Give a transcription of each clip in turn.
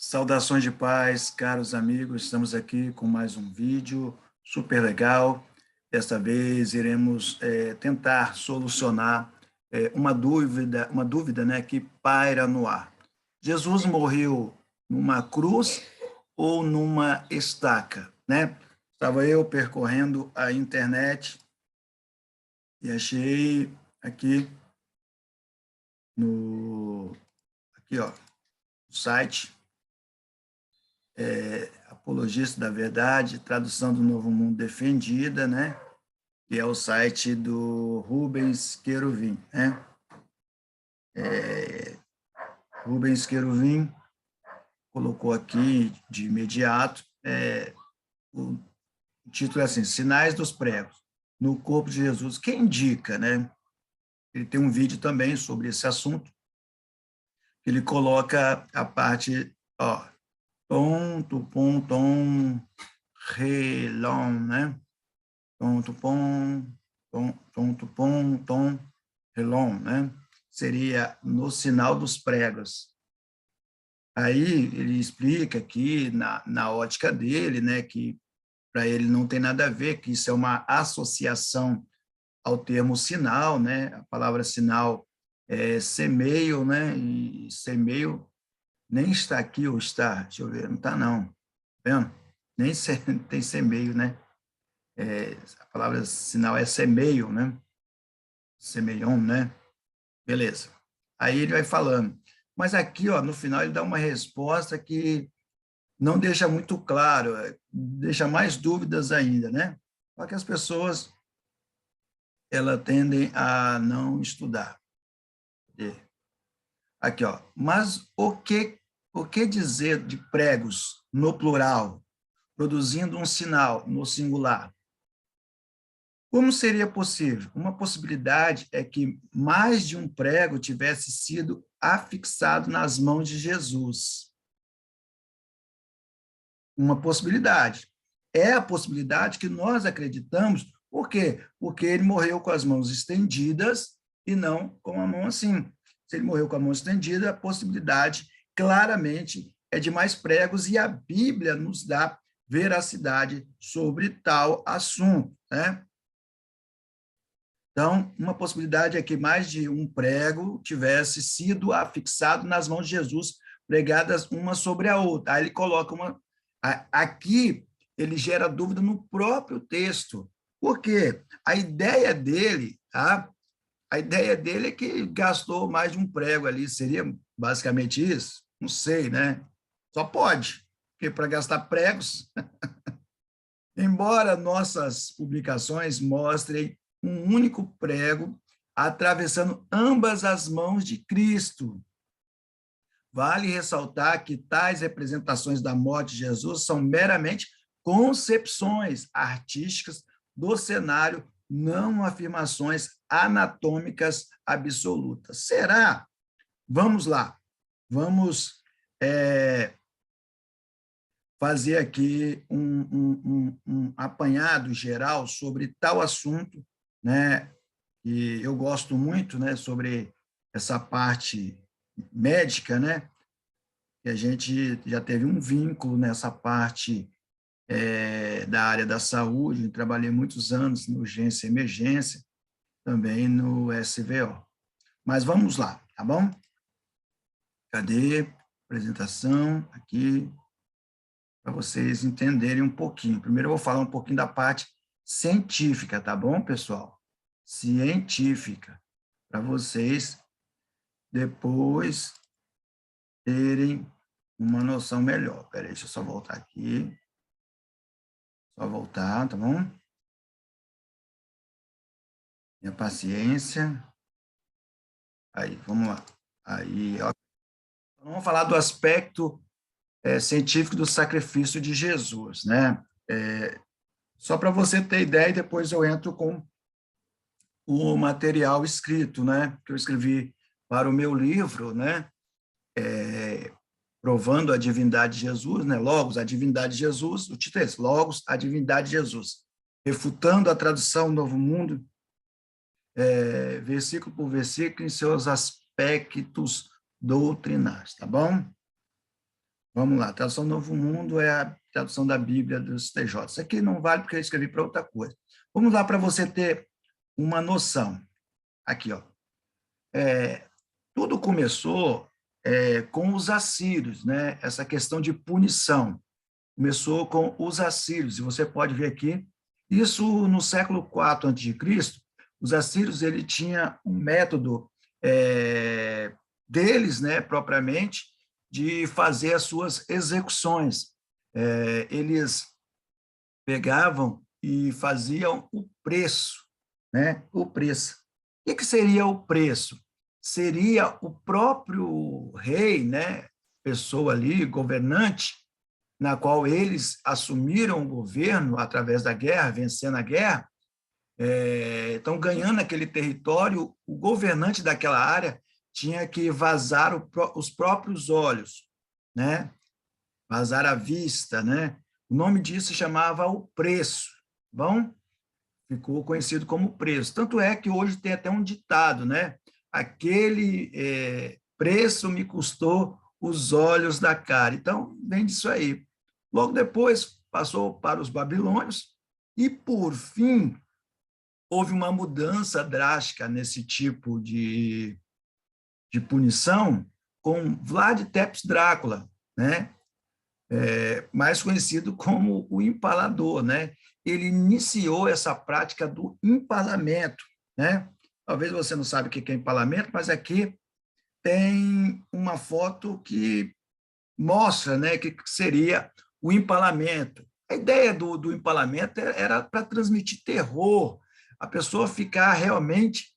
Saudações de paz, caros amigos, estamos aqui com mais um vídeo super legal. Desta vez iremos tentar solucionar uma dúvida, né, que paira no ar. Jesus morreu numa cruz ou numa estaca, né? Estava eu percorrendo a internet e achei aqui aqui, ó, o site Apologista da Verdade, tradução do Novo Mundo Defendida, né? Que é o site do Rubens Queruvim, né? Rubens Queruvim colocou aqui de imediato, o título é assim, Sinais dos Pregos no Corpo de Jesus. Quem indica, né? Ele tem um vídeo também sobre esse assunto, que ele coloca a parte, ó, tom, tupom, tom, relom, né? Tom, tupom, tom, tupom, tom, relom, né? Seria no sinal dos pregos. Aí ele explica aqui, na ótica dele, né, que para ele não tem nada a ver, que isso é uma associação ao termo sinal, né? A palavra sinal é semeio, né? E semeio nem está aqui ou está, deixa eu ver, não está não, tá vendo? Nem tem semeio, né? A palavra sinal é semeio, né? Semeion, né? Beleza. Aí ele vai falando. Mas aqui, ó, no final, ele dá uma resposta que não deixa muito claro, deixa mais dúvidas ainda, né? Só que as pessoas, elas tendem a não estudar. Aqui, ó. Mas o que dizer de pregos no plural, produzindo um sinal no singular? Como seria possível? Uma possibilidade é que mais de um prego tivesse sido afixado nas mãos de Jesus. Uma possibilidade. É a possibilidade que nós acreditamos. Por quê? Porque ele morreu com as mãos estendidas e não com a mão assim. Se ele morreu com a mão estendida, a possibilidade claramente é de mais pregos e a Bíblia nos dá veracidade sobre tal assunto, né? Então, uma possibilidade é que mais de um prego tivesse sido afixado nas mãos de Jesus, pregadas uma sobre a outra. Aí ele coloca uma... Aqui, ele gera dúvida no próprio texto. Por quê? A ideia dele, tá? A ideia dele é que gastou mais de um prego ali. Seria basicamente isso? Não sei, né? Só pode, porque para gastar pregos... Embora nossas publicações mostrem um único prego atravessando ambas as mãos de Cristo, vale ressaltar que tais representações da morte de Jesus são meramente concepções artísticas do cenário, não afirmações anatômicas absolutas. Será? Vamos lá. Vamos fazer aqui um apanhado geral sobre tal assunto, né? E eu gosto muito, né, sobre essa parte médica, né? Que a gente já teve um vínculo nessa parte da área da saúde. Eu trabalhei muitos anos no urgência e emergência, também no SVO. Mas vamos lá, tá bom? Cadê? Apresentação, aqui, para vocês entenderem um pouquinho. Primeiro eu vou falar um pouquinho da parte científica, tá bom, pessoal? Científica, para vocês depois terem uma noção melhor. Espera aí, deixa eu só voltar aqui. Só voltar, tá bom? Minha paciência. Aí, vamos lá. Aí, ó. Vamos falar do aspecto científico do sacrifício de Jesus, né? Só para você ter ideia, depois eu entro com o material escrito, né? Que eu escrevi para o meu livro, né? Provando a divindade de Jesus, né? Logos, a divindade de Jesus. O título é esse, Logos, a divindade de Jesus. Refutando a tradução Novo Mundo, versículo por versículo, em seus aspectos doutrinais, tá bom? Vamos lá, tradução Novo Mundo é a tradução da Bíblia dos TJ. Isso aqui não vale porque eu escrevi para outra coisa. Vamos lá para você ter uma noção. Aqui, ó. Tudo começou com os assírios, né? Essa questão de punição. Começou com os assírios, e você pode ver aqui, isso no século IV a.C., os assírios ele tinha um método deles, né, propriamente, de fazer as suas execuções. Eles pegavam e faziam o preço, né? O preço. O que seria o preço? Seria o próprio rei, né? Pessoa ali, governante, na qual eles assumiram o governo através da guerra, vencendo a guerra, estão ganhando aquele território, o governante daquela área tinha que vazar os próprios olhos, né? Vazar a vista, né? O nome disso chamava o preço, bom? Ficou conhecido como preço. Tanto é que hoje tem até um ditado, né? Aquele preço me custou os olhos da cara. Então, vem disso aí. Logo depois, passou para os babilônios e, por fim, houve uma mudança drástica nesse tipo de punição com Vlad Tepes Drácula, né? Mais conhecido como o empalador, né? Ele iniciou essa prática do empalamento, né? Talvez você não saiba o que é empalamento, mas aqui tem uma foto que mostra, né, que seria o empalamento. A ideia do empalamento era para transmitir terror, a pessoa ficar realmente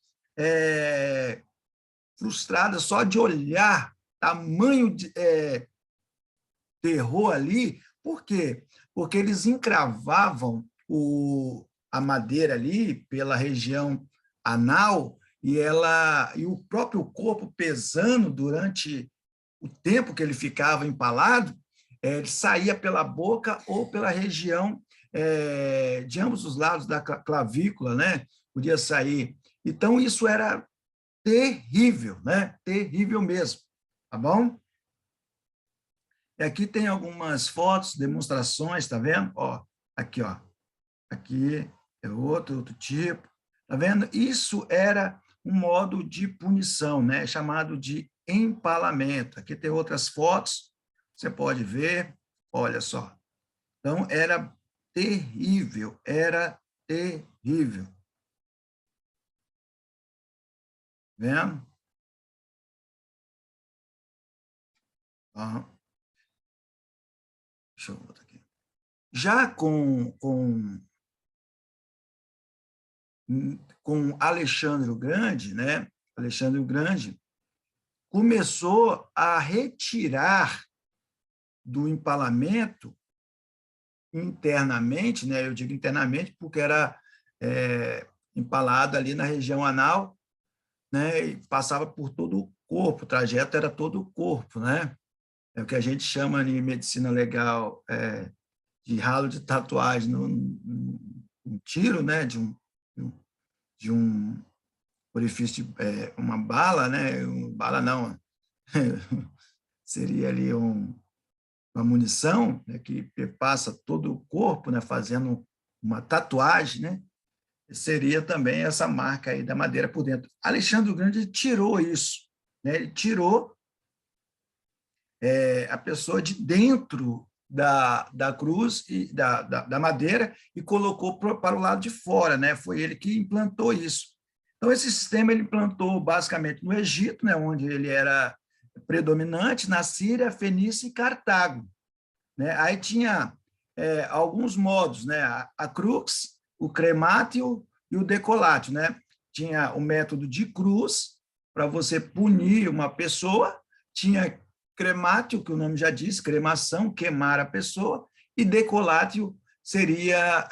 frustrada só de olhar tamanho de terror ali. Por quê? Porque eles encravavam a madeira ali pela região anal e o próprio corpo pesando durante o tempo que ele ficava empalado, ele saía pela boca ou pela região de ambos os lados da clavícula, né? Podia sair. Então, isso era terrível, né? Terrível mesmo, tá bom? E aqui tem algumas fotos, demonstrações, tá vendo? Ó, aqui, ó. Aqui é outro tipo. Tá vendo? Isso era um modo de punição, né? Chamado de empalamento. Aqui tem outras fotos, você pode ver. Olha só. Então, era terrível, era terrível. Vendo? Ó, deixa eu botar aqui. Já com Alexandre o Grande, né? Alexandre o Grande começou a retirar do empalamento internamente, né? Eu digo internamente porque era empalado ali na região anal, né? E passava por todo o corpo, o trajeto era todo o corpo, né? É o que a gente chama em medicina legal de ralo de tatuagem um tiro, né? De um orifício, uma bala, né? Bala não, seria ali uma munição, né, que passa todo o corpo, né, fazendo uma tatuagem, né, seria também essa marca aí da madeira por dentro. Alexandre o Grande tirou isso, né, ele tirou a pessoa de dentro da cruz e da madeira e colocou para o lado de fora, né, foi ele que implantou isso. Então, esse sistema ele implantou basicamente no Egito, né, onde ele era predominante, na Síria, Fenícia e Cartago, né? Aí tinha alguns modos, né? A crux, o crematio e o decolatio, né? Tinha o método de cruz, para você punir uma pessoa, tinha crematio, que o nome já diz, cremação, queimar a pessoa, e decolatio seria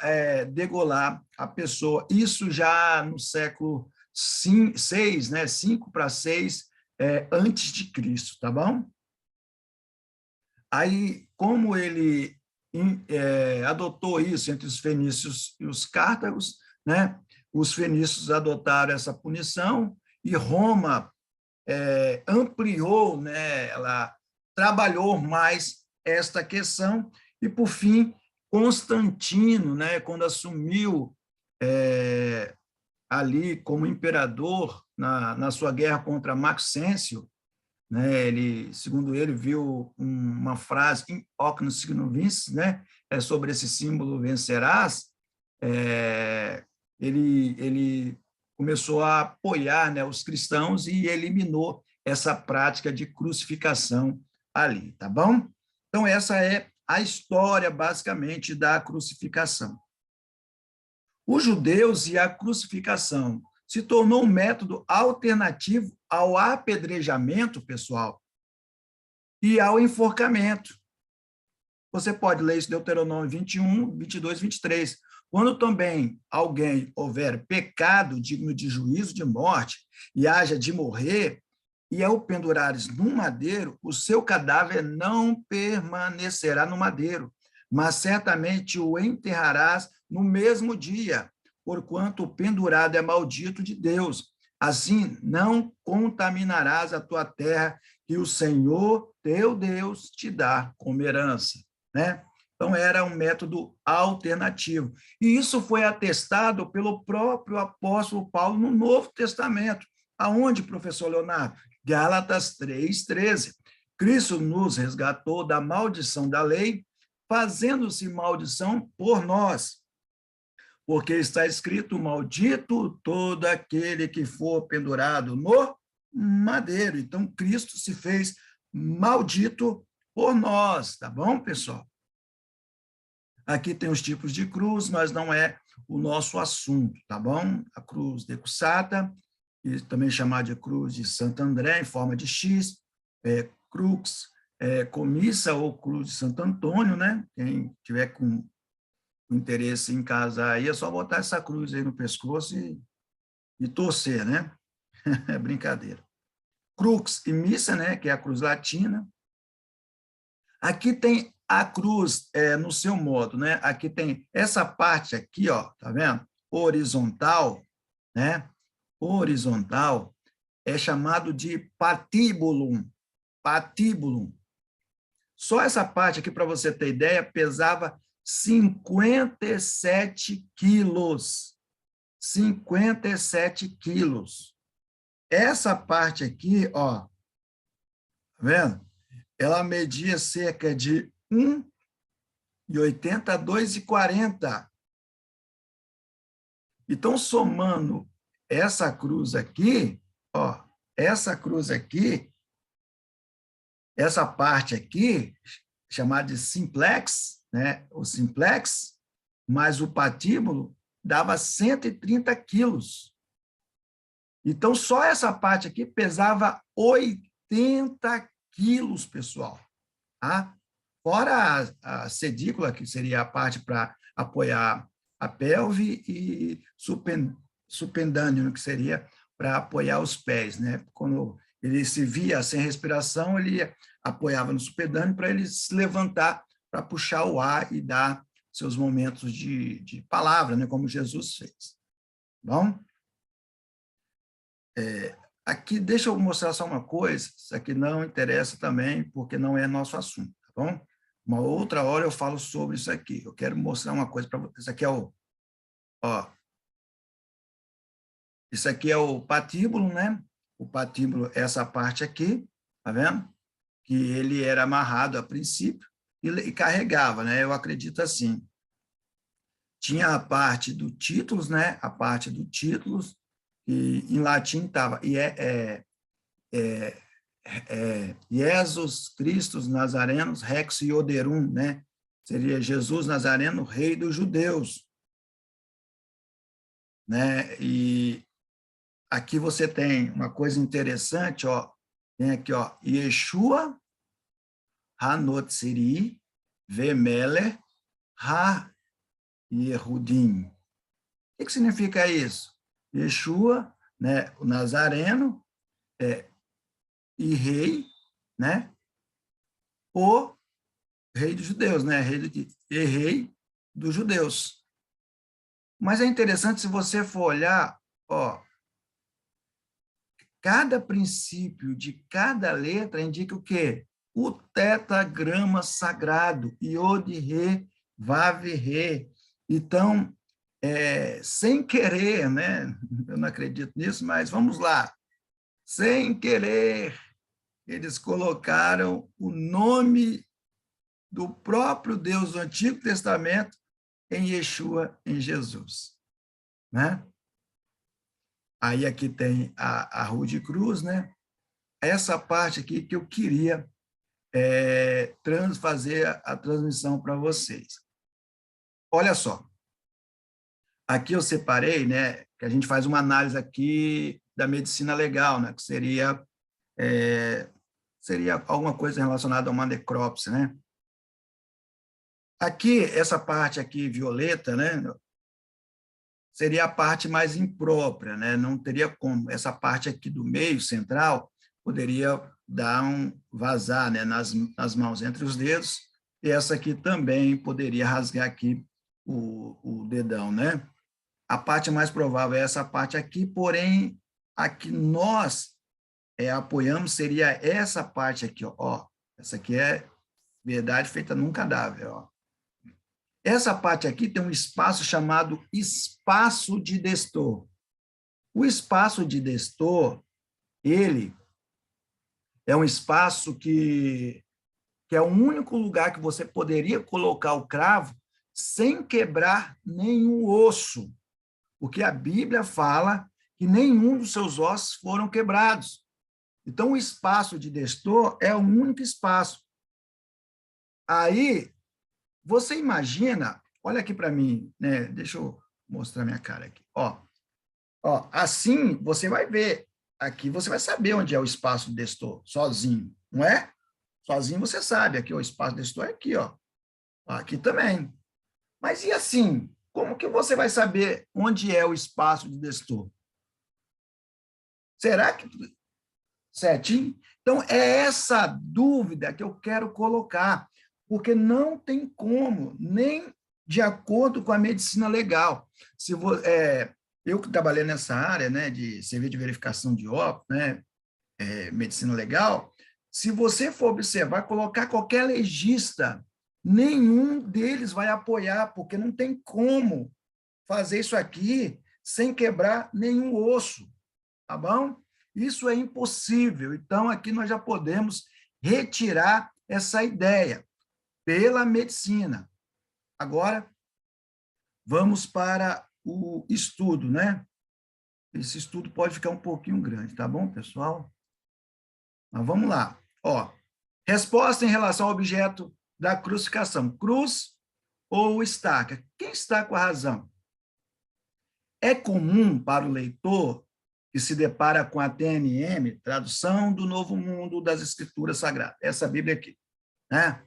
degolar a pessoa. Isso já no século 6, né? 5 para 6 antes de Cristo, tá bom? Aí, como ele adotou isso entre os fenícios e os cártagos, né? Os fenícios adotaram essa punição e Roma ampliou, né? Ela trabalhou mais esta questão, e, por fim, Constantino, né, quando assumiu ali como imperador na sua guerra contra Maxêncio, né, ele, segundo ele, viu uma frase in hoc signo vinces, né, sobre esse símbolo vencerás. Ele começou a apoiar, né, os cristãos e eliminou essa prática de crucificação ali, tá bom? Então, essa é a história, basicamente, da crucificação. Os judeus e a crucificação se tornou um método alternativo ao apedrejamento, pessoal, e ao enforcamento. Você pode ler isso em Deuteronômio 21, 22, 23. Quando também alguém houver pecado digno de juízo de morte e haja de morrer, e ao pendurares num madeiro, o seu cadáver não permanecerá no madeiro, mas certamente o enterrarás no mesmo dia, porquanto o pendurado é maldito de Deus. Assim, não contaminarás a tua terra, que o Senhor, teu Deus, te dá como herança, né? Então, era um método alternativo. E isso foi atestado pelo próprio apóstolo Paulo no Novo Testamento. Aonde, professor Leonardo? Gálatas 3:13. Cristo nos resgatou da maldição da lei, fazendo-se maldição por nós. Porque está escrito, maldito todo aquele que for pendurado no madeiro. Então, Cristo se fez maldito por nós, tá bom, pessoal? Aqui tem os tipos de cruz, mas não é o nosso assunto, tá bom? A cruz decussata, e também chamada de cruz de Santo André, em forma de X, crux comissa ou cruz de Santo Antônio, né? Quem tiver com interesse em casa aí, é só botar essa cruz aí no pescoço e torcer, né? É brincadeira. Crux e missa, né? Que é a cruz latina. Aqui tem a cruz no seu modo, né? Aqui tem essa parte aqui, ó, tá vendo? Horizontal, né? Horizontal é chamado de patíbulum. Patíbulum. Só essa parte aqui, para você ter ideia, pesava 57 quilos. 57 quilos. Essa parte aqui, ó, tá vendo? Ela media cerca de 1,80 a 2,40. Então, somando essa cruz aqui, ó, essa cruz aqui, essa parte aqui, chamada de simplex, né? O simplex, mais o patíbulo, dava 130 quilos. Então, só essa parte aqui pesava 80 quilos, pessoal. Tá? Fora a cedícula, que seria a parte para apoiar a pelve, e supendâneo, que seria para apoiar os pés, né? Quando ele se via sem respiração, ele apoiava no supendâneo para ele se levantar, para puxar o ar e dar seus momentos de palavra, né? Como Jesus fez. Bom? Aqui, deixa eu mostrar só uma coisa, isso aqui não interessa também, porque não é nosso assunto, tá bom? Uma outra hora eu falo sobre isso aqui. Eu quero mostrar uma coisa para vocês. Isso aqui é isso aqui é o patíbulo, né? O patíbulo é essa parte aqui, tá vendo? Que ele era amarrado a princípio e carregava, né? Eu acredito assim. Tinha a parte do títulos, né? A parte do títulos, e em latim estava Jesus Christus Nazarenos Rex Ioderum, né? Seria Jesus Nazareno, rei dos judeus, né? E aqui você tem uma coisa interessante, ó. Tem aqui, ó, Yeshua Hanotsiri Vemeler Ha Yehudim. O que significa isso? Yeshua, né, o Nazareno, e rei, né? O rei dos judeus, né? Rei dos judeus. Mas é interessante, se você for olhar, ó, cada princípio de cada letra indica o quê? o tetragrama sagrado, Iod-Ré, Vav-Ré. Então, sem querer, né? Eu não acredito nisso, mas vamos lá. Sem querer, eles colocaram o nome do próprio Deus do Antigo Testamento em Yeshua, em Jesus, né? Aí aqui tem a Rude Cruz, né? Essa parte aqui que eu queria fazer a transmissão para vocês. Olha só, aqui eu separei, né, que a gente faz uma análise aqui da medicina legal, né, que seria alguma coisa relacionada a uma necrópsia, né? Aqui, essa parte aqui violeta, né, seria a parte mais imprópria, né? Não teria como. Essa parte aqui do meio central poderia dar vazar, né, nas mãos, entre os dedos, e essa aqui também poderia rasgar aqui o dedão, né? A parte mais provável é essa parte aqui, porém, a que nós apoiamos seria essa parte aqui, ó. Essa aqui é verdade feita num cadáver, ó. Essa parte aqui tem um espaço chamado espaço de Destor. O espaço de Destor, ele é um espaço que é o único lugar que você poderia colocar o cravo sem quebrar nenhum osso, porque a Bíblia fala que nenhum dos seus ossos foram quebrados. Então, o espaço de Destor é o único espaço. Aí, você imagina, olha aqui para mim, né? Deixa eu mostrar minha cara aqui. Ó, assim você vai ver. Aqui você vai saber onde é o espaço de Destor, sozinho, não é? Sozinho você sabe. Aqui o espaço de Destor é aqui, ó. Aqui também. Mas e assim? Como que você vai saber onde é o espaço de Destor? Será que certinho? Então, é essa dúvida que eu quero colocar, porque não tem como, nem de acordo com a medicina legal. Eu que trabalhei nessa área, né, de serviço de verificação de óbito, né, medicina legal, se você for observar, colocar qualquer legista, nenhum deles vai apoiar, porque não tem como fazer isso aqui sem quebrar nenhum osso, tá bom? Isso é impossível. Então, aqui nós já podemos retirar essa ideia pela medicina. Agora, vamos para o estudo, né? Esse estudo pode ficar um pouquinho grande, tá bom, pessoal? Mas vamos lá. Ó, resposta em relação ao objeto da crucificação: cruz ou estaca? Quem está com a razão? É comum para o leitor que se depara com a TNM, Tradução do Novo Mundo das Escrituras Sagradas, essa Bíblia aqui, né?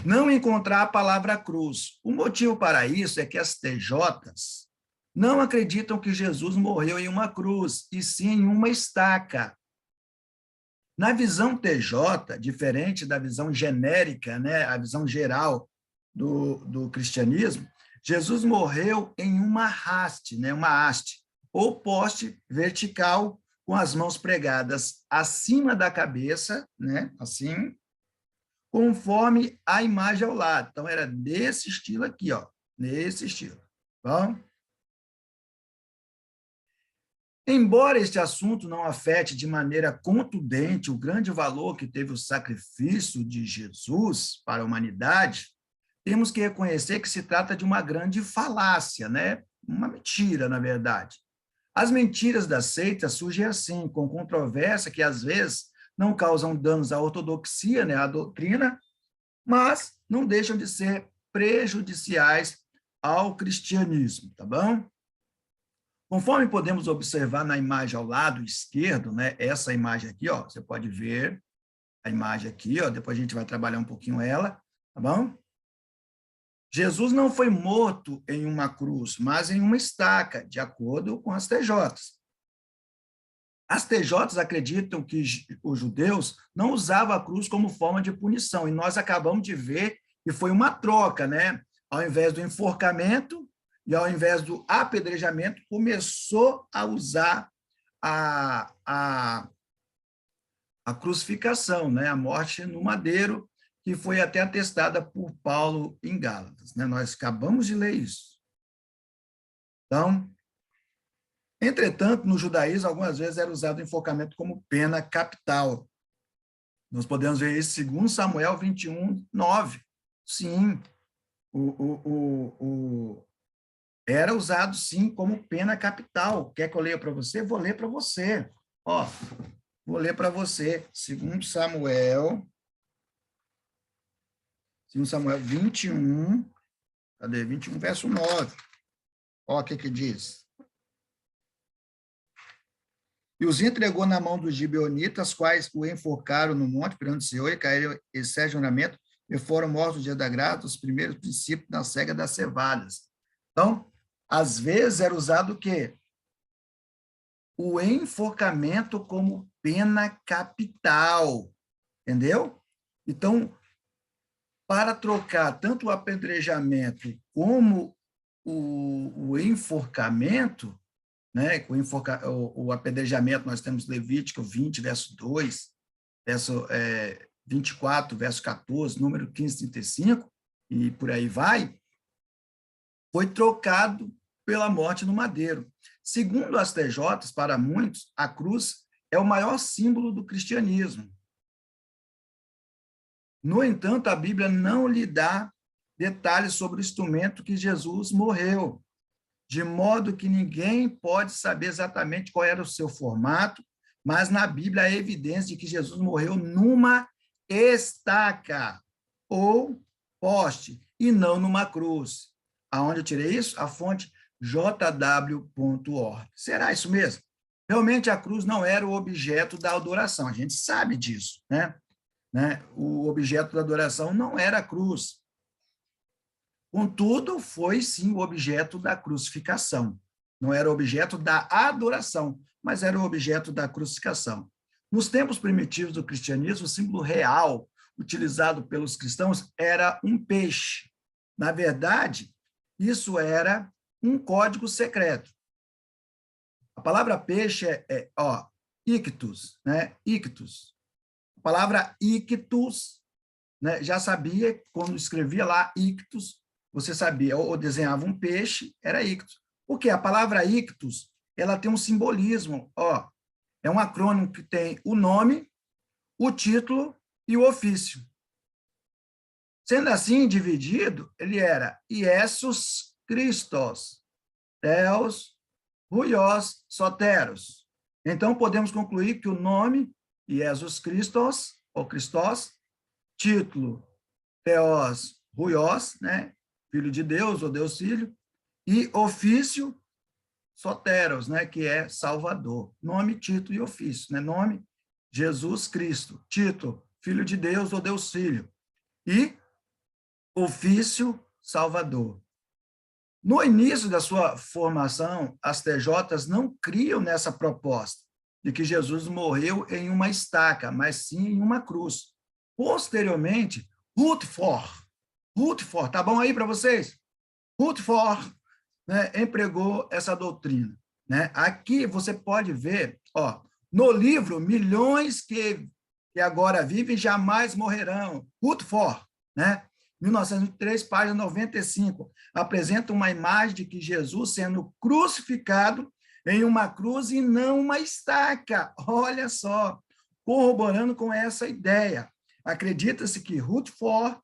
Não encontrar a palavra cruz. O motivo para isso é que as TJs não acreditam que Jesus morreu em uma cruz, e sim em uma estaca. Na visão TJ, diferente da visão genérica, né, a visão geral do cristianismo, Jesus morreu em uma haste, né, uma haste, ou poste vertical, com as mãos pregadas acima da cabeça, né, assim, conforme a imagem ao lado. Então, era desse estilo aqui, ó, nesse estilo. Bom? Embora este assunto não afete de maneira contundente o grande valor que teve o sacrifício de Jesus para a humanidade, temos que reconhecer que se trata de uma grande falácia, né? Uma mentira, na verdade. As mentiras da seita surgem assim, com controvérsia que, às vezes, não causam danos à ortodoxia, né, à doutrina, mas não deixam de ser prejudiciais ao cristianismo, tá bom? Conforme podemos observar na imagem ao lado esquerdo, né, essa imagem aqui, ó, você pode ver a imagem aqui, ó, depois a gente vai trabalhar um pouquinho ela, tá bom? Jesus não foi morto em uma cruz, mas em uma estaca, de acordo com as TJs. As TJs acreditam que os judeus não usavam a cruz como forma de punição, e nós acabamos de ver que foi uma troca, né? Ao invés do enforcamento e ao invés do apedrejamento, começou a usar a crucificação, né? A morte no madeiro, que foi até atestada por Paulo em Gálatas, né? Nós acabamos de ler isso. Então, entretanto, no judaísmo, algumas vezes era usado o enforcamento como pena capital. Nós podemos ver isso em 2 Samuel 21, 9. Sim, era usado, sim, como pena capital. Quer que eu leia para você? Vou ler para você. Ó, vou ler para você. 2 Samuel 21, cadê? 21, verso 9. Ó, o que diz. E os entregou na mão dos gibeonitas, quais o enforcaram no monte perante o Senhor, e caíram em sério juramento, e foram mortos no dia da grata, os primeiros princípios na cega das cevadas. Então, às vezes era usado o quê? O enforcamento como pena capital, entendeu? Então, para trocar tanto o apedrejamento como o enforcamento, né? O apedrejamento, nós temos Levítico 20, verso 2, verso 24, verso 14, número 1535, e por aí vai, foi trocado pela morte no madeiro. Segundo as TJs, para muitos, a cruz é o maior símbolo do cristianismo. No entanto, a Bíblia não lhe dá detalhes sobre o instrumento que Jesus morreu, de modo que ninguém pode saber exatamente qual era o seu formato, mas na Bíblia há evidência de que Jesus morreu numa estaca ou poste, e não numa cruz. Aonde eu tirei isso? A fonte jw.org. Será isso mesmo? Realmente a cruz não era o objeto da adoração, a gente sabe disso, né? O objeto da adoração não era a cruz. Contudo, foi sim o objeto da crucificação. Não era o objeto da adoração, mas era o objeto da crucificação. Nos tempos primitivos do cristianismo, o símbolo real utilizado pelos cristãos era um peixe. Na verdade, isso era um código secreto. A palavra peixe ictus, né? Ictus. A palavra ictus, né? Já sabia, quando escrevia lá ictus, você sabia, ou desenhava um peixe, era ictus. Porque a palavra ictus, ela tem um simbolismo, é um acrônimo que tem o nome, o título e o ofício. Sendo assim dividido, ele era Iesus Christos, Theos, Huios, Soteros. Então, podemos concluir que o nome, Jesus Christos, ou Christos, título, Theos, Huios, né? Filho de Deus, ou Deus Filho, e ofício, Soteros, né? Que é Salvador. Nome, título e ofício, né? Nome, Jesus Cristo. Título, Filho de Deus, ou Deus Filho. E ofício, Salvador. No início da sua formação, as TJs não criam nessa proposta de que Jesus morreu em uma estaca, mas sim em uma cruz. Posteriormente, Rutherford, tá bom aí para vocês? Rutherford, né, empregou essa doutrina. Né? Aqui você pode ver, no livro Milhões que agora vivem jamais morrerão, Rutherford, né? 1903, página 95, apresenta uma imagem de que Jesus sendo crucificado em uma cruz e não uma estaca. Olha só, corroborando com essa ideia. Acredita-se que Rutherford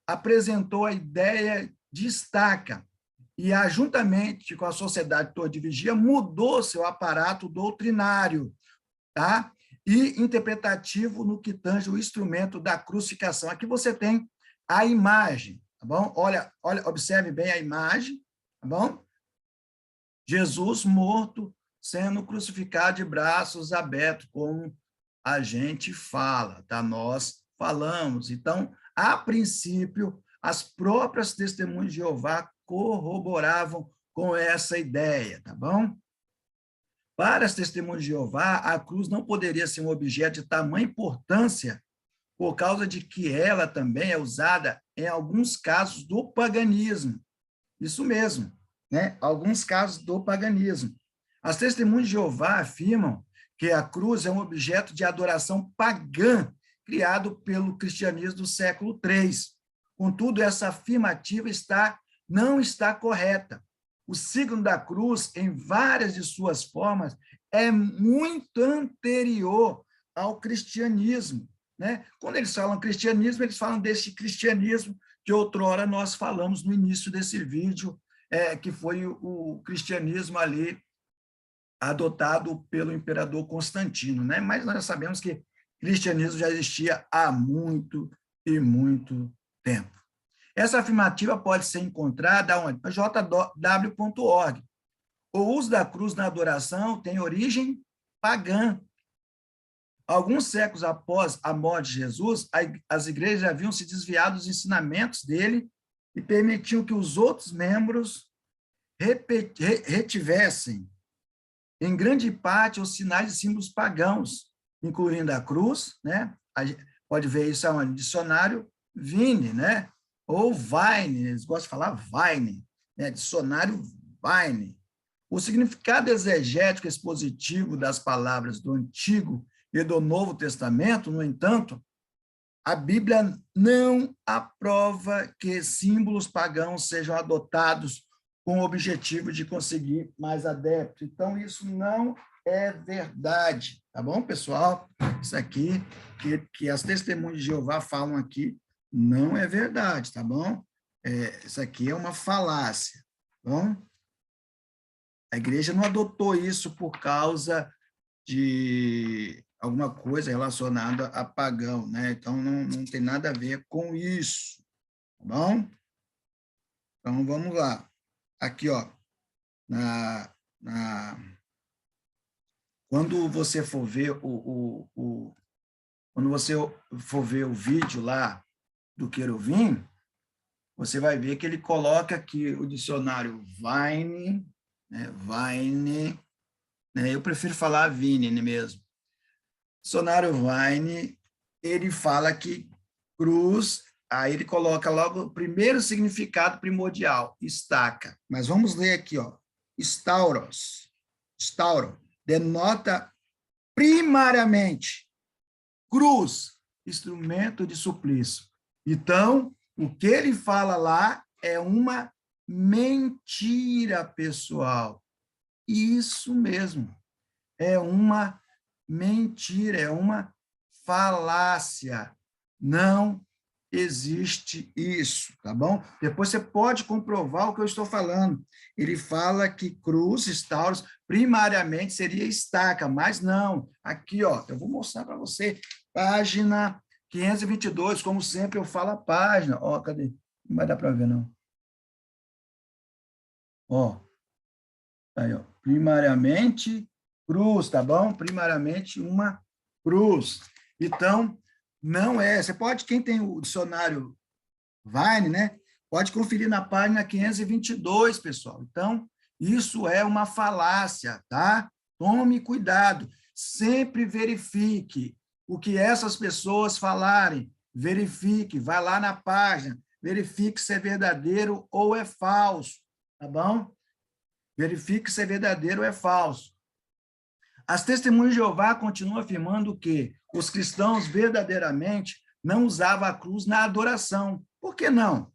apresentou a ideia de estaca e, juntamente com a sociedade toda de vigia, mudou seu aparato doutrinário, tá? E interpretativo no que tange o instrumento da crucificação. Aqui você tem a imagem, tá bom? Olha, observe bem a imagem, tá bom? Jesus morto, sendo crucificado de braços abertos, como a gente fala, tá? Nós falamos. Então, a princípio, as próprias testemunhas de Jeová corroboravam com essa ideia, tá bom? Para as testemunhas de Jeová, a cruz não poderia ser um objeto de tamanha importância por causa de que ela também é usada em alguns casos do paganismo. Isso mesmo, né? Alguns casos do paganismo. As testemunhas de Jeová afirmam que a cruz é um objeto de adoração pagã, criado pelo cristianismo do século III. Contudo, essa afirmativa não está correta. O signo da cruz, em várias de suas formas, é muito anterior ao cristianismo, né? Quando eles falam cristianismo, eles falam desse cristianismo que outrora nós falamos no início desse vídeo, que foi o cristianismo ali adotado pelo imperador Constantino, né? Mas nós sabemos que cristianismo já existia há muito e muito tempo. Essa afirmativa pode ser encontrada onde? Na jw.org. O uso da cruz na adoração tem origem pagã. Alguns séculos após a morte de Jesus, as igrejas haviam se desviado dos ensinamentos dele e permitiam que os outros membros retivessem, em grande parte, os sinais e símbolos pagãos, incluindo a cruz, né? A gente pode ver isso no dicionário Vine, né? Ou Vine, eles gostam de falar Vine, né? Dicionário Vine. O significado exegético expositivo das palavras do Antigo e do Novo Testamento, no entanto, a Bíblia não aprova que símbolos pagãos sejam adotados com o objetivo de conseguir mais adeptos. Então, isso não é verdade, tá bom, pessoal? Isso aqui, que as testemunhas de Jeová falam aqui, não é verdade, tá bom? Isso aqui é uma falácia, tá bom? A igreja não adotou isso por causa de alguma coisa relacionada a pagão, né? Então, não tem nada a ver com isso, tá bom? Então, vamos lá. Aqui, ó, quando você for ver quando você for ver o vídeo lá do Querubim, você vai ver que ele coloca aqui o dicionário Vine, né? Vine, né? Eu prefiro falar Vine mesmo. Dicionário Vine, ele fala que cruz, aí ele coloca logo o primeiro significado primordial, estaca. Mas vamos ler aqui, ó. Stauros, denota primariamente cruz, instrumento de suplício. Então, o que ele fala lá é uma mentira, pessoal. Isso mesmo. É uma mentira, é uma falácia. Não existe isso, tá bom? Depois você pode comprovar o que eu estou falando. Ele fala que cruz, stauros, primariamente seria estaca, mas não. Aqui, ó, eu vou mostrar para você, página 522, como sempre eu falo a página. Ó, cadê? Não vai dar para ver, não. Ó, aí, ó, primariamente cruz, tá bom? Primariamente uma cruz. Então, não é. Você pode, quem tem o dicionário Vine, né? Pode conferir na página 522, pessoal. Então, isso é uma falácia, tá? Tome cuidado. Sempre verifique o que essas pessoas falarem. Verifique, vai lá na página, verifique se é verdadeiro ou é falso, tá bom? Verifique se é verdadeiro ou é falso. As testemunhas de Jeová continuam afirmando que os cristãos verdadeiramente não usavam a cruz na adoração. Por que não?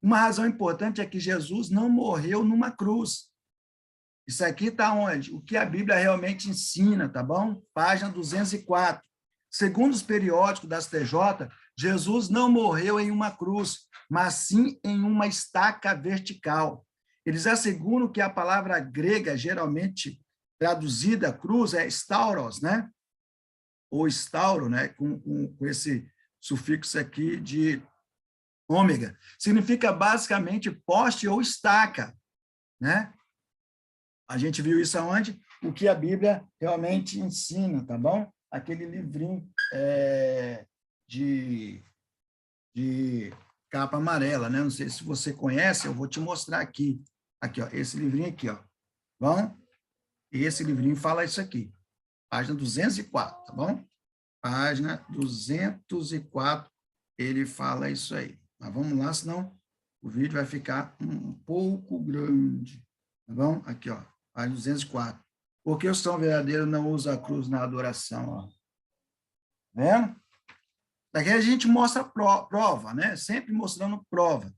Uma razão importante é que Jesus não morreu numa cruz. Isso aqui está onde? O que a Bíblia realmente ensina, tá bom? Página 204. Segundo os periódicos das TJ, Jesus não morreu em uma cruz, mas sim em uma estaca vertical. Eles asseguram que a palavra grega, geralmente traduzida cruz, é stauros, né? Ou stauro, né? Com esse sufixo aqui de ômega. Significa basicamente poste ou estaca, né? A gente viu isso aonde? O que a Bíblia realmente ensina, tá bom? Aquele livrinho de capa amarela, né? Não sei se você conhece, eu vou te mostrar aqui. Aqui, ó, esse livrinho aqui, ó. Bom? Esse livrinho fala isso aqui. Página 204, tá bom? Página 204, ele fala isso aí. Mas vamos lá, senão o vídeo vai ficar um pouco grande. Tá bom? Aqui, ó. Página 204. Porque o cristão verdadeiro não usa a cruz na adoração. Ó. Vendo? Daqui a gente mostra prova, né? Sempre mostrando prova.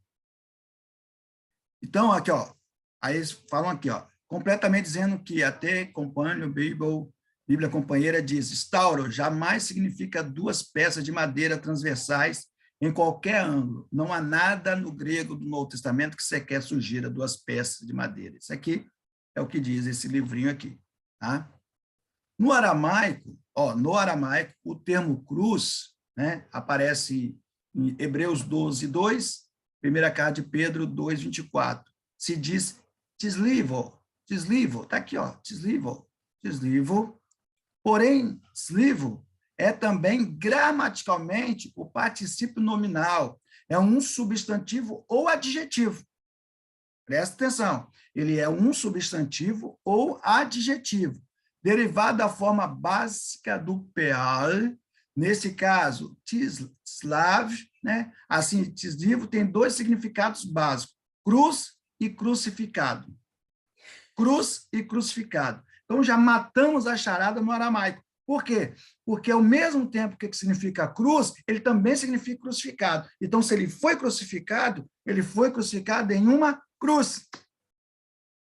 Então, aqui, ó. Aí eles falam aqui, ó. Completamente dizendo que até Companion Bíblia Companheira diz, stauro jamais significa duas peças de madeira transversais em qualquer ângulo. Não há nada no grego do Novo Testamento que sequer sugira duas peças de madeira. Isso aqui é o que diz esse livrinho aqui. Tá? No aramaico, o termo cruz, né, aparece em Hebreus 12, 2, primeira carta de Pedro 2, 24. Se diz tislivo, está aqui, ó, tislivo. Porém, slivo é também gramaticalmente o particípio nominal, é um substantivo ou adjetivo. Presta atenção, ele é um substantivo ou adjetivo, derivado da forma básica do peal, nesse caso, tislav, né? Assim, tislivo tem dois significados básicos, cruz e crucificado. Cruz e crucificado. Então, já matamos a charada no aramaico. Por quê? Porque, ao mesmo tempo que significa cruz, ele também significa crucificado. Então, se ele foi crucificado em uma cruz.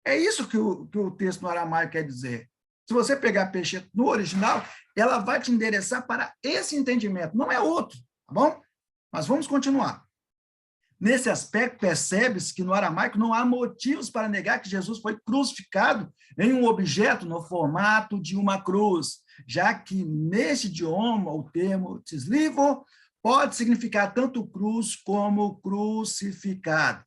É isso que o texto no aramaico quer dizer. Se você pegar Peixeto no original, ela vai te endereçar para esse entendimento, não é outro, tá bom? Mas vamos continuar. Nesse aspecto, percebe-se que no aramaico não há motivos para negar que Jesus foi crucificado em um objeto no formato de uma cruz, já que neste idioma o termo tislivo pode significar tanto cruz como crucificado.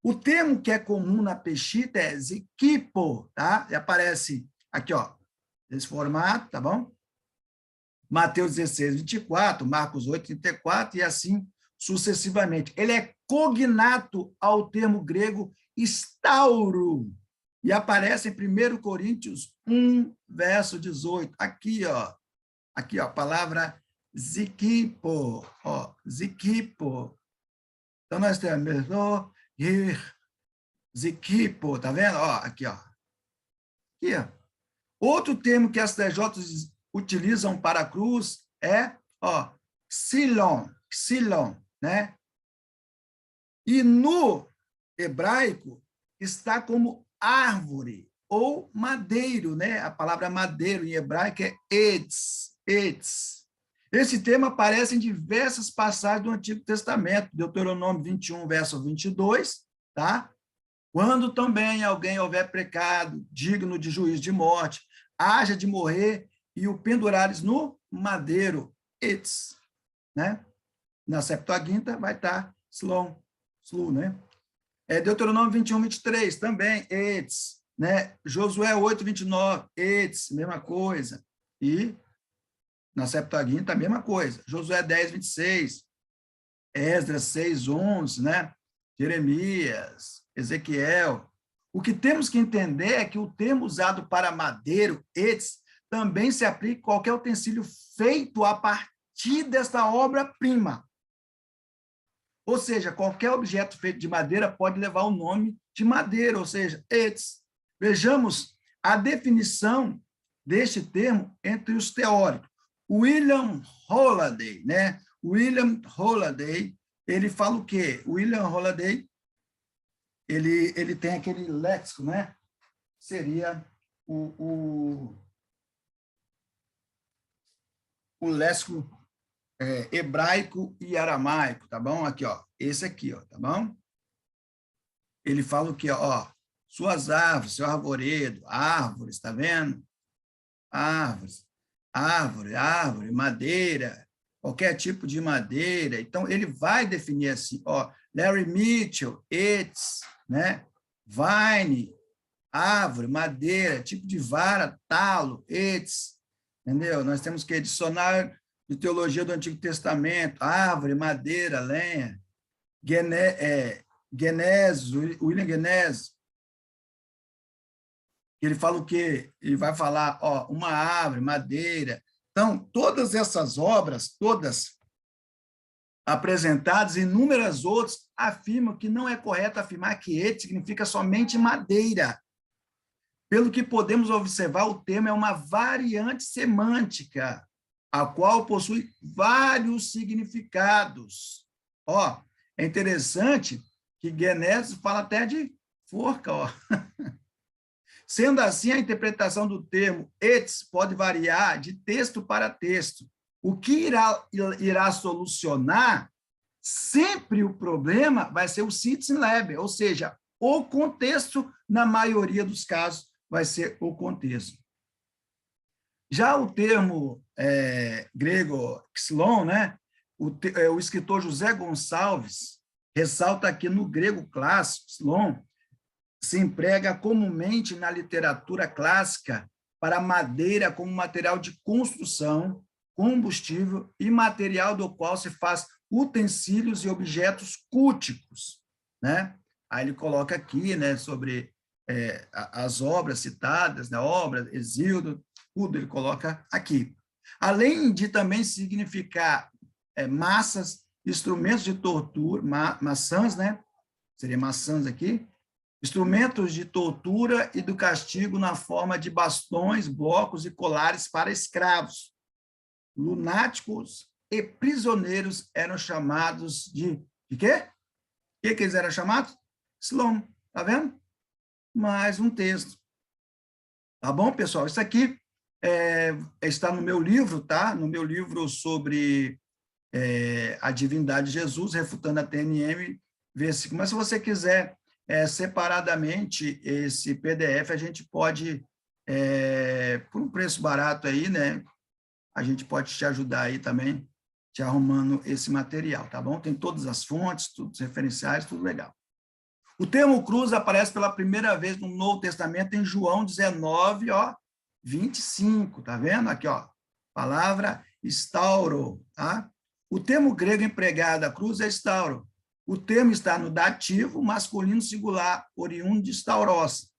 O termo que é comum na Peshita é zikipo, tá? E aparece aqui, ó, nesse formato, tá bom? Mateus 16, 24, Marcos 8, 34 e assim sucessivamente. Ele é cognato ao termo grego stauro e aparece em 1 Coríntios 1, verso 18. Aqui, ó, a palavra zikipo, ó, zikipo. Então, nós temos zikipo, tá vendo? Ó, aqui, ó. Aqui, ó. Outro termo que as TJs utilizam para a cruz é, ó, xilon, né? E no hebraico está como árvore ou madeiro, né? A palavra madeiro em hebraico é etz. Esse termo aparece em diversas passagens do Antigo Testamento, Deuteronômio 21, verso 22, tá? Quando também alguém houver pecado digno de juízo de morte, haja de morrer e o pendurares no madeiro, etz, né? Na Septuaginta vai estar slu, né? Deuteronômio 21, 23, também, etz, né? Josué 8, 29, etz, mesma coisa. E na Septuaginta, a mesma coisa. Josué 10, 26, Esdras 6, 11, né? Jeremias, Ezequiel. O que temos que entender é que o termo usado para madeiro, etz, também se aplica a qualquer utensílio feito a partir desta obra-prima. Ou seja, qualquer objeto feito de madeira pode levar o nome de madeira, ou seja, etz. Vejamos a definição deste termo entre os teóricos. William Holliday, né? William Holliday, ele fala o quê? William Holliday, ele tem aquele léxico, né? Seria o léxico hebraico e aramaico, tá bom? Aqui, ó, esse aqui, ó, tá bom? Ele fala o quê? Ó, suas árvores, seu arvoredo, árvores, tá vendo? Árvores, árvore, madeira, qualquer tipo de madeira. Então, ele vai definir assim, ó, Larry Mitchell, etz, né? Vine, árvore, madeira, tipo de vara, talo, etz, entendeu? Nós temos que dicionário de teologia do Antigo Testamento, árvore, madeira, lenha, Genésio, William Genésio, ele fala o quê? Ele vai falar, ó, uma árvore, madeira. Então, todas essas obras, todas apresentadas, inúmeras outras, afirmam que não é correto afirmar que etz significa somente madeira. Pelo que podemos observar, o termo é uma variante semântica, a qual possui vários significados. Ó, é interessante que Genésio fala até de forca, ó. Sendo assim, a interpretação do termo etes pode variar de texto para texto. O que irá solucionar sempre o problema vai ser o situs in lebe, ou seja, o contexto, na maioria dos casos, vai ser o contexto. Já o termo grego xilon, né, o escritor José Gonçalves ressalta que no grego clássico, xilon, se emprega comumente na literatura clássica para madeira como material de construção, combustível e material do qual se faz utensílios e objetos culticos, né? Aí ele coloca aqui, né, sobre as obras citadas, né, obra, Exíodo, tudo ele coloca aqui. Além de também significar massas, instrumentos de tortura, maçãs, né? Seria maçãs aqui, instrumentos de tortura e do castigo na forma de bastões, blocos e colares para escravos. Lunáticos e prisioneiros eram chamados de quê? O que eles eram chamados? Slom, tá vendo? Mais um texto. Tá bom, pessoal? Isso aqui está no meu livro, tá? No meu livro sobre a divindade de Jesus, refutando a TNM, versículo. Mas se você quiser separadamente esse PDF, a gente pode, por um preço barato aí, né? A gente pode te ajudar aí também, te arrumando esse material, tá bom? Tem todas as fontes, todos os referenciais, tudo legal. O termo cruz aparece pela primeira vez no Novo Testamento em João 19, ó, 25, tá vendo? Aqui, ó, palavra stauro, tá? O termo grego empregado à cruz é stauro. O termo está no dativo masculino singular, oriundo de stauros.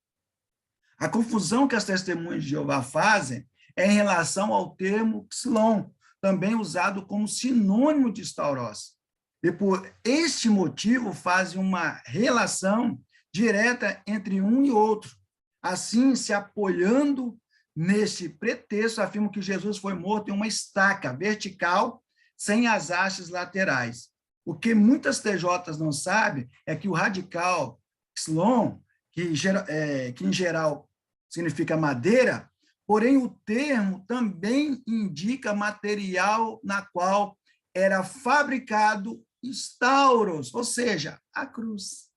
A confusão que as testemunhas de Jeová fazem é em relação ao termo xilon, também usado como sinônimo de stauros. E por este motivo fazem uma relação direta entre um e outro. Assim, se apoiando neste pretexto, afirmam que Jesus foi morto em uma estaca vertical, sem as hastes laterais. O que muitas TJs não sabem é que o radical xilon, que em geral significa madeira, porém o termo também indica material na qual era fabricado stauros, ou seja, a cruz.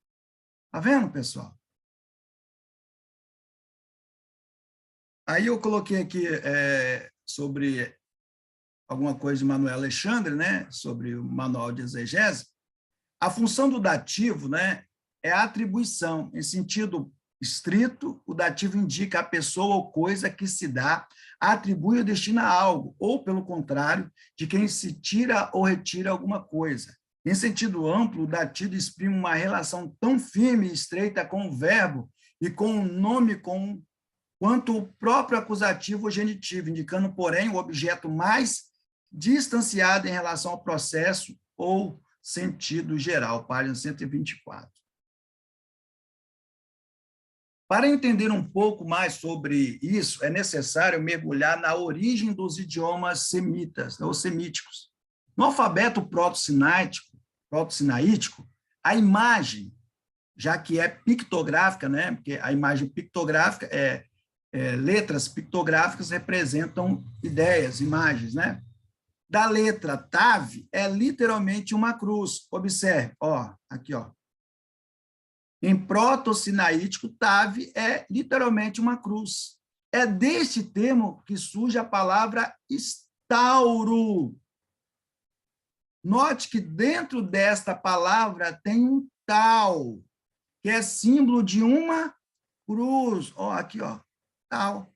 Tá vendo, pessoal? Aí eu coloquei aqui sobre alguma coisa de Manuel Alexandre, né, sobre o manual de exegese. A função do dativo, né, é a atribuição. Em sentido estrito, o dativo indica a pessoa ou coisa que se dá, atribui ou destina a algo, ou, pelo contrário, de quem se tira ou retira alguma coisa. Em sentido amplo, o dativo exprime uma relação tão firme e estreita com o verbo e com o nome quanto o próprio acusativo ou genitivo, indicando, porém, o objeto mais distanciado em relação ao processo ou sentido geral, página 124. Para entender um pouco mais sobre isso, é necessário mergulhar na origem dos idiomas semitas, ou semíticos. No alfabeto proto-sinaítico, a imagem, já que é pictográfica, né, porque a imagem pictográfica letras pictográficas representam ideias, imagens, né? Da letra Tav é literalmente uma cruz. Observe, ó, aqui, ó. Em proto-sinaítico, Tav é literalmente uma cruz. É deste termo que surge a palavra estauro. Note que dentro desta palavra tem um tal, que é símbolo de uma cruz. Ó, aqui, ó, tal,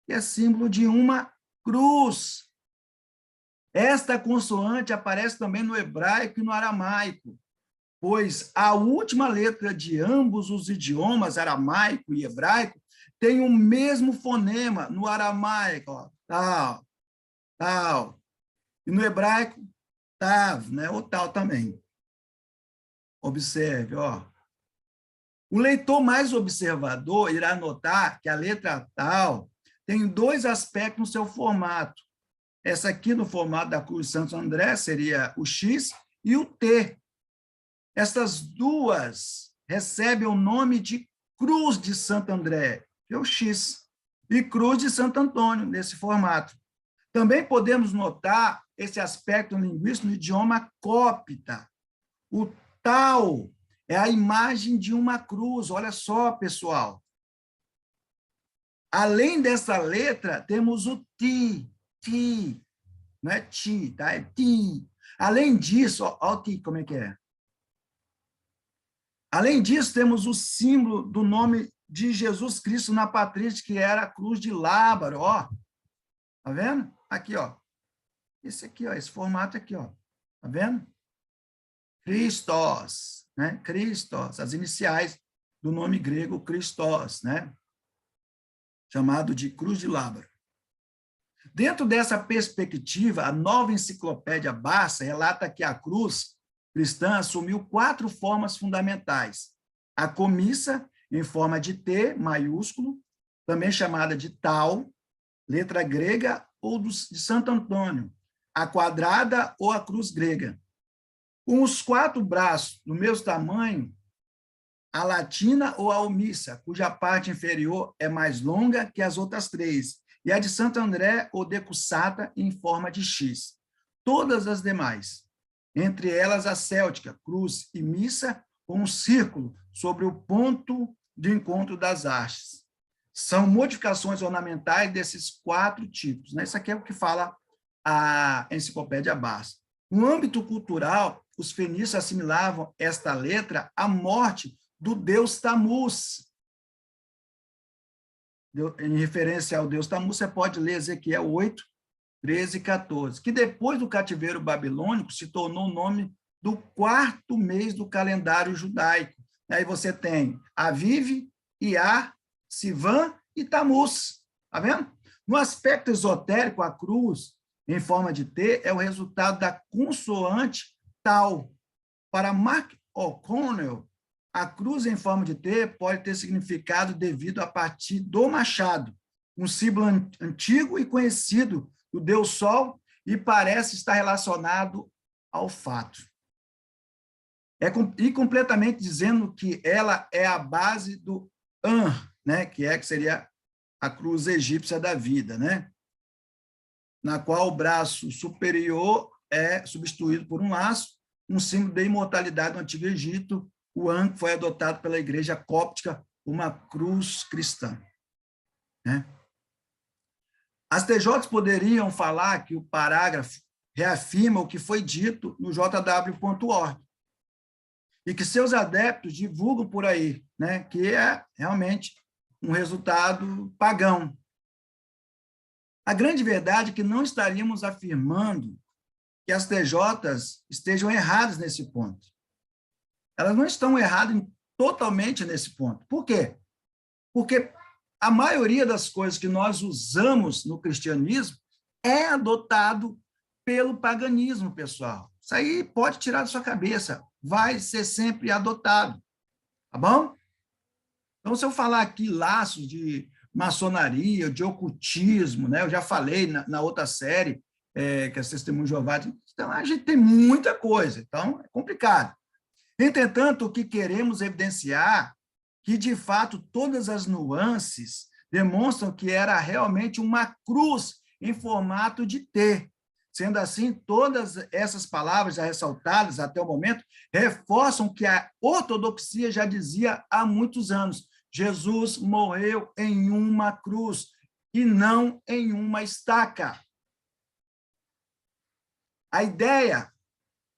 que é símbolo de uma cruz. Esta consoante aparece também no hebraico e no aramaico, pois a última letra de ambos os idiomas, aramaico e hebraico, tem o mesmo fonema no aramaico, ó, tal, tal, e no hebraico, tav, né, ou tal também. Observe, ó. O leitor mais observador irá notar que a letra tal tem dois aspectos no seu formato. Essa aqui, no formato da cruz de Santo André, seria o X, e o T. Essas duas recebem o nome de cruz de Santo André, que é o X, e cruz de Santo Antônio, nesse formato. Também podemos notar esse aspecto linguístico no idioma cópita. O tal é a imagem de uma cruz. Olha só, pessoal. Além dessa letra, temos o ti, não é ti, tá? É ti. Além disso, ó o ti, como é que é? Além disso, temos o símbolo do nome de Jesus Cristo na patrística, que era a cruz de Lábaro, ó. Tá vendo? Aqui, ó. Esse aqui, ó, esse formato aqui, ó. Tá vendo? Christos, né? Christos, as iniciais do nome grego Christos, né? Chamado de cruz de Lábaro. Dentro dessa perspectiva, a Nova Enciclopédia Barça relata que a cruz cristã assumiu 4 formas fundamentais. A comissa, em forma de T maiúsculo, também chamada de tal, letra grega ou de Santo Antônio, a quadrada ou a cruz grega. Com os 4 braços do mesmo tamanho, a latina ou a omissa, cuja parte inferior é mais longa que as outras 3, e a de Santo André ou decussata em forma de X. Todas as demais, entre elas a céltica, cruz e missa, com um círculo sobre o ponto de encontro das hastes. São modificações ornamentais desses 4 tipos, né? Isso aqui é o que fala a Enciclopédia Barça. No âmbito cultural, os fenícios assimilavam esta letra à morte do deus Tamuz. Em referência ao deus Tamuz, você pode ler Ezequiel 8, 13 e 14, que depois do cativeiro babilônico se tornou o nome do 4º mês do calendário judaico. Aí você tem Aviv, Iar, Sivan e Tamuz. Tá vendo? No aspecto esotérico, a cruz, em forma de T, é o resultado da consoante tal. Para Mark O'Connell, a cruz em forma de T pode ter significado devido a partir do machado, um símbolo antigo e conhecido do Deus Sol, e parece estar relacionado ao fato. E completamente dizendo que ela é a base do An, né, que seria a cruz egípcia da vida, né, na qual o braço superior é substituído por um laço, um símbolo da imortalidade do Antigo Egito. O An foi adotado pela Igreja Cóptica, uma cruz cristã, né? As TJs poderiam falar que o parágrafo reafirma o que foi dito no jw.org e que seus adeptos divulgam por aí, né, que é realmente um resultado pagão. A grande verdade é que não estaríamos afirmando que as TJs estejam erradas nesse ponto. Elas não estão erradas totalmente nesse ponto. Por quê? Porque a maioria das coisas que nós usamos no cristianismo é adotado pelo paganismo, pessoal. Isso aí pode tirar da sua cabeça. Vai ser sempre adotado. Tá bom? Então, se eu falar aqui laços de maçonaria, de ocultismo, né? Eu já falei na outra série, que é Testemunho de Jeová, então a gente tem muita coisa, então é complicado. Entretanto, o que queremos evidenciar que, de fato, todas as nuances demonstram que era realmente uma cruz em formato de T. Sendo assim, todas essas palavras já ressaltadas até o momento reforçam que a ortodoxia já dizia há muitos anos: Jesus morreu em uma cruz e não em uma estaca. A ideia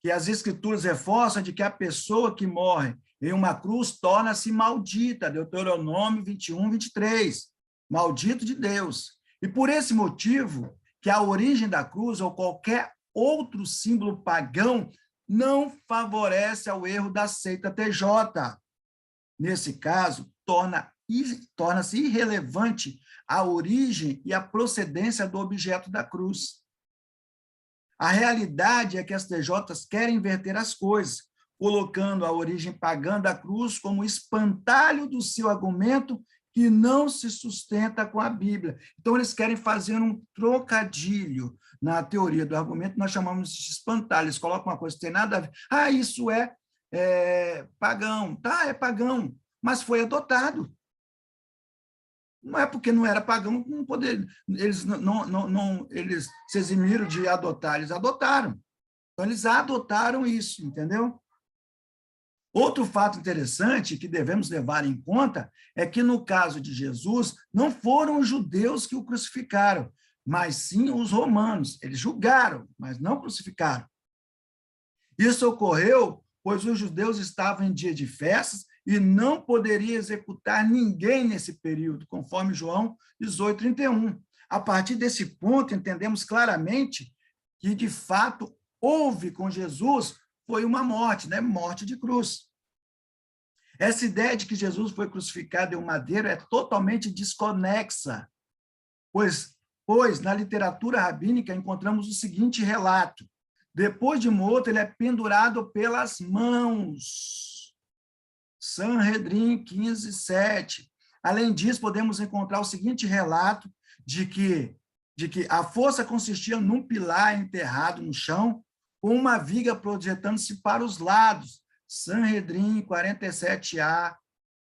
que as escrituras reforçam de que a pessoa que morre em uma cruz torna-se maldita, Deuteronômio 21, 23, maldito de Deus. E por esse motivo, que a origem da cruz ou qualquer outro símbolo pagão não favorece ao erro da seita TJ. Nesse caso, torna-se irrelevante a origem e a procedência do objeto da cruz. A realidade é que as TJs querem inverter as coisas, colocando a origem pagã da cruz como espantalho do seu argumento que não se sustenta com a Bíblia. Então, eles querem fazer um trocadilho na teoria do argumento, nós chamamos de espantalho. Eles colocam uma coisa que tem nada a ver. Ah, isso é pagão. Tá, é pagão, mas foi adotado. Não é porque não era pagão, não poder, eles eles se eximiram de adotar, eles adotaram. Então, eles adotaram isso, entendeu? Outro fato interessante que devemos levar em conta é que, no caso de Jesus, não foram os judeus que o crucificaram, mas sim os romanos. Eles julgaram, mas não crucificaram. Isso ocorreu pois os judeus estavam em dia de festas e não poderia executar ninguém nesse período, conforme João 18:31. A partir desse ponto, entendemos claramente que, de fato, houve com Jesus foi uma morte, né? Morte de cruz. Essa ideia de que Jesus foi crucificado em um madeiro é totalmente desconexa, pois na literatura rabínica encontramos o seguinte relato: depois de morto, ele é pendurado pelas mãos. Sanhedrin 15:7. Além disso, podemos encontrar o seguinte relato de que a força consistia num pilar enterrado no chão, com uma viga projetando-se para os lados. Sanhedrin 47a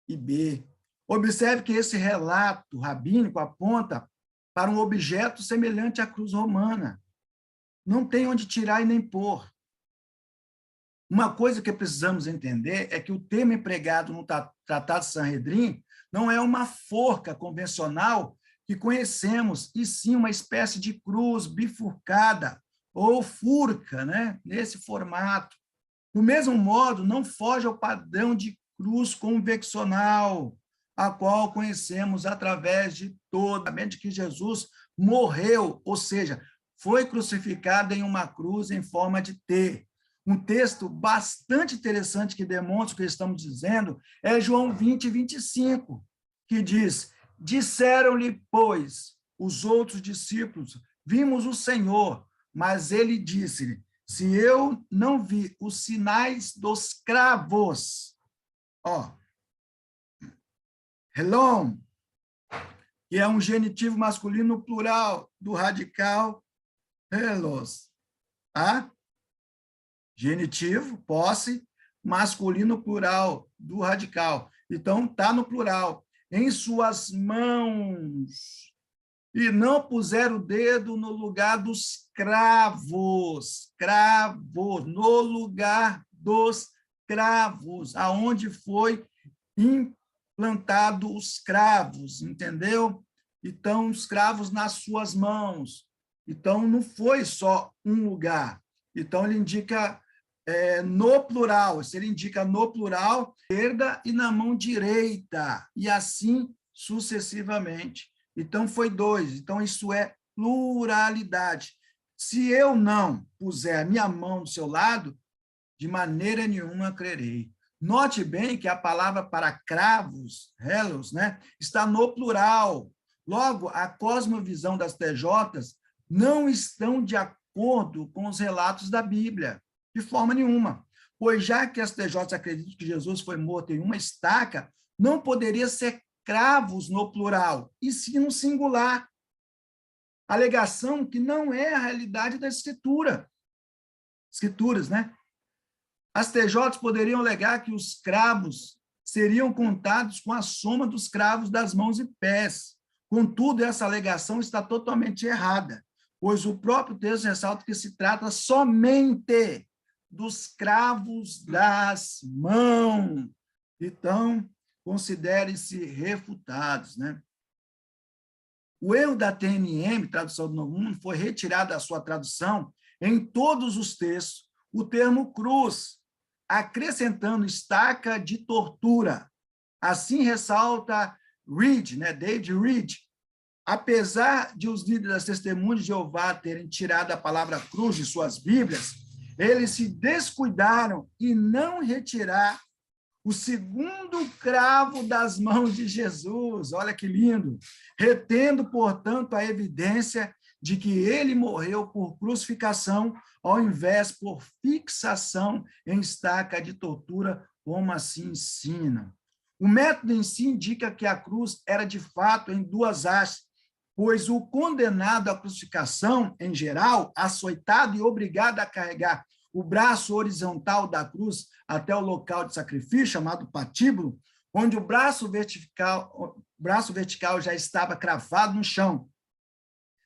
e b. Observe que esse relato rabínico aponta para um objeto semelhante à cruz romana. Não tem onde tirar e nem pôr. Uma coisa que precisamos entender é que o termo empregado no Tratado de Sanhedrin não é uma forca convencional que conhecemos, e sim uma espécie de cruz bifurcada ou furca, né? Nesse formato. Do mesmo modo, não foge ao padrão de cruz convencional, a qual conhecemos através de de que Jesus morreu, ou seja, foi crucificado em uma cruz em forma de T. Um texto bastante interessante que demonstra o que estamos dizendo é João 20:25, que diz: disseram-lhe, pois, os outros discípulos, vimos o Senhor, mas ele disse-lhe, se eu não vi os sinais dos cravos, helon, que é um genitivo masculino plural do radical helos, tá? Genitivo, posse, masculino plural do radical. Então, está no plural. Em suas mãos. E não puseram o dedo no lugar dos cravos. Cravos. No lugar dos cravos. Aonde foi implantado os cravos. Entendeu? Então, os cravos nas suas mãos. Então, não foi só um lugar. Então, ele indica no plural. Se ele indica no plural, esquerda e na mão direita, e assim sucessivamente. Então, foi 2. Então, isso é pluralidade. Se eu não puser a minha mão do seu lado, de maneira nenhuma crerei. Note bem que a palavra para cravos, helos, né, está no plural. Logo, a cosmovisão das TJs não estão de acordo com os relatos da Bíblia, de forma nenhuma. Pois já que as TJs acreditam que Jesus foi morto em uma estaca, não poderia ser cravos no plural, e sim no singular. Alegação que não é a realidade da escrituras, né? As TJs poderiam alegar que os cravos seriam contados com a soma dos cravos das mãos e pés. Contudo, essa alegação está totalmente errada, pois o próprio texto ressalta que se trata somente dos cravos das mãos. Então, considerem-se refutados, né? O erro da TNM, Tradução do Novo Mundo, foi retirado da sua tradução em todos os textos o termo cruz, acrescentando estaca de tortura. Assim ressalta Reed, né, David Reed. Apesar de os líderes das Testemunhas de Jeová terem tirado a palavra cruz de suas Bíblias, eles se descuidaram em não retirar o segundo cravo das mãos de Jesus. Olha que lindo! Retendo, portanto, a evidência de que ele morreu por crucificação, ao invés por fixação em estaca de tortura, como assim ensina. O método em si indica que a cruz era de fato em duas hastes, pois o condenado à crucificação, em geral, açoitado e obrigado a carregar o braço horizontal da cruz até o local de sacrifício, chamado patíbulo, onde o braço vertical já estava cravado no chão.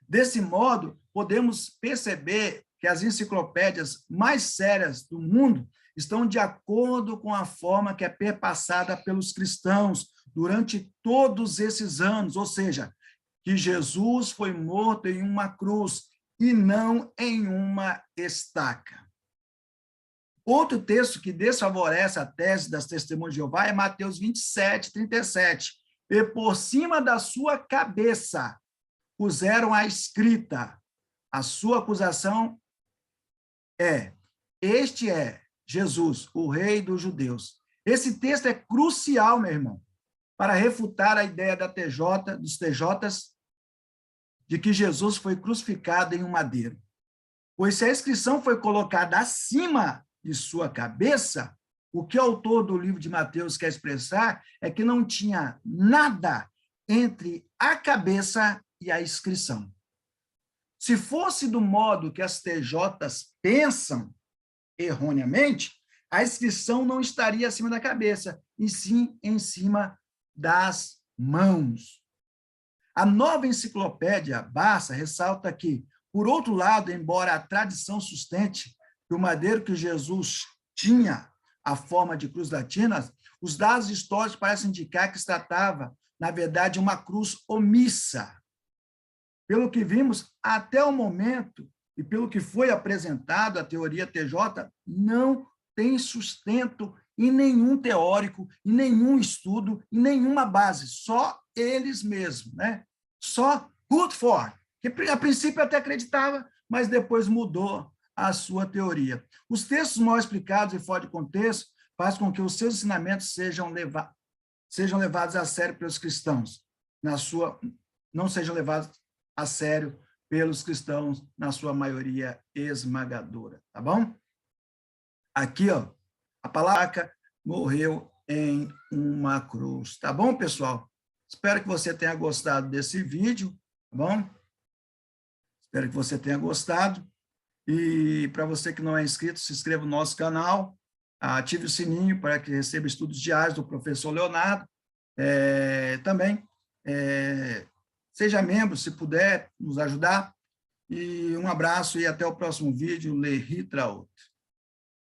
Desse modo, podemos perceber que as enciclopédias mais sérias do mundo estão de acordo com a forma que é perpassada pelos cristãos durante todos esses anos, ou seja, que Jesus foi morto em uma cruz e não em uma estaca. Outro texto que desfavorece a tese das testemunhas de Jeová é Mateus 27, 37. E por cima da sua cabeça puseram a escrita. A sua acusação é: este é Jesus, o rei dos judeus. Esse texto é crucial, meu irmão, para refutar a ideia dos TJs de que Jesus foi crucificado em um madeiro. Pois se a inscrição foi colocada acima de sua cabeça, o que o autor do livro de Mateus quer expressar é que não tinha nada entre a cabeça e a inscrição. Se fosse do modo que as TJs pensam erroneamente, a inscrição não estaria acima da cabeça, e sim em cima das mãos. A nova enciclopédia Barça ressalta que, por outro lado, embora a tradição sustente que o madeiro que Jesus tinha a forma de cruz latina, os dados históricos parecem indicar que se tratava, na verdade, de uma cruz omissa. Pelo que vimos até o momento, e pelo que foi apresentado, a teoria TJ não tem sustento em nenhum teórico, em nenhum estudo, em nenhuma base, só eles mesmos, né? Só Rutherford, que a princípio até acreditava, mas depois mudou a sua teoria. Os textos mal explicados e fora de contexto fazem com que os seus ensinamentos sejam levados a sério pelos cristãos, não sejam levados a sério pelos cristãos, na sua maioria esmagadora, tá bom? Aqui, ó, a palavra morreu em uma cruz, tá bom, pessoal? Espero que você tenha gostado desse vídeo, tá bom? Espero que você tenha gostado. E para você que não é inscrito, se inscreva no nosso canal, ative o sininho para que receba estudos diários do professor Leonardo. Também seja membro, se puder nos ajudar. E um abraço e até o próximo vídeo. Le Hitraut.